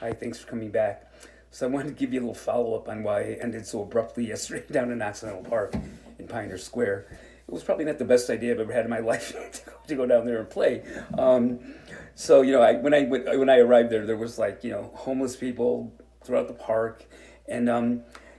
Hi, thanks for coming back. So I wanted to give you a little follow-up on why I ended so abruptly yesterday down in Occidental Park in Pioneer Square. It was probably not the best idea I've ever had in my life to go down there and play. So when I arrived there, there was like homeless people throughout the park, and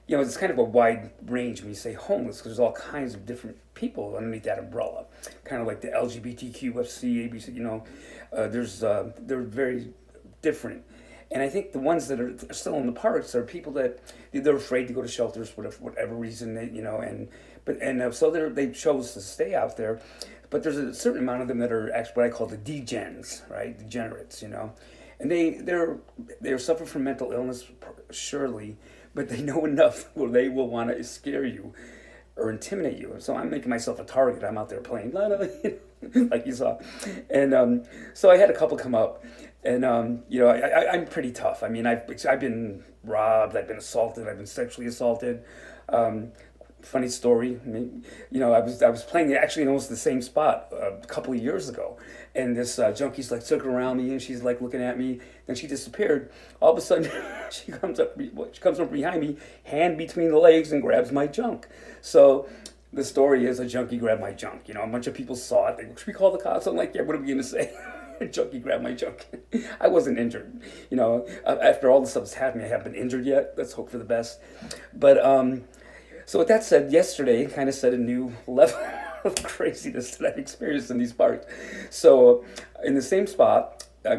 it's kind of a wide range when you say homeless because there's all kinds of different people underneath that umbrella, kind of like the LGBTQFC, ABC. They're very different. And I think the ones that are still in the parks are people that they're afraid to go to shelters for whatever reason, so they chose to stay out there. But there's a certain amount of them that are actually what I call the degens, right? Degenerates, and they're suffering from mental illness, surely, but they know enough where they will want to scare you or intimidate you. So I'm making myself a target. I'm out there playing, like you saw, and so I had a couple come up, and I'm pretty tough. I mean, I've been robbed, I've been assaulted, I've been sexually assaulted. Um, Funny story. I was playing actually in almost the same spot a couple of years ago, and this junkie's like circling around me, and she's like looking at me. Then she disappeared. All of a sudden, she comes up behind me, hand between the legs, and grabs my junk. So the story is a junkie grabbed my junk. A bunch of people saw it. They go, "Should we call the cops?" I'm like, "Yeah, what are we gonna say?" A junkie grabbed my junk. I wasn't injured. After all the stuff that's happened, I haven't been injured yet. Let's hope for the best. But so with that said, yesterday kind of set a new level of craziness that I've experienced in these parks. So in the same spot, a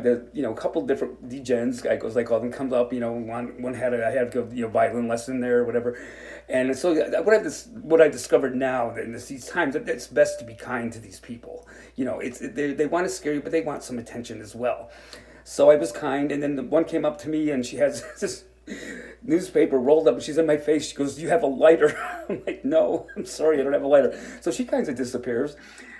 couple different degens, as I call them, comes up. One I had to go violin lesson there or whatever, and so what I discovered now in these times that it's best to be kind to these people. They want to scare you, but they want some attention as well. So I was kind, and then the one came up to me, and she has this newspaper rolled up, and she's in my face. She goes, "Do you have a lighter?" I'm like, "No, I'm sorry, I don't have a lighter." So she kind of disappears,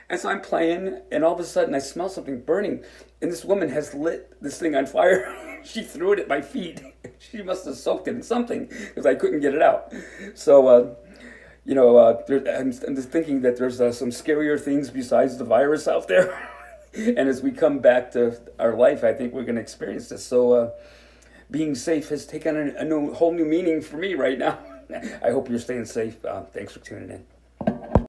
and so I'm playing, and all of a sudden I smell something burning, and this woman has lit this thing on fire. She threw it at my feet. She must have soaked it in something because I couldn't get it out. So I'm just thinking that there's some scarier things besides the virus out there. And as we come back to our life, I think we're going to experience this. So being safe has taken a whole new meaning for me right now. I hope you're staying safe. Thanks for tuning in.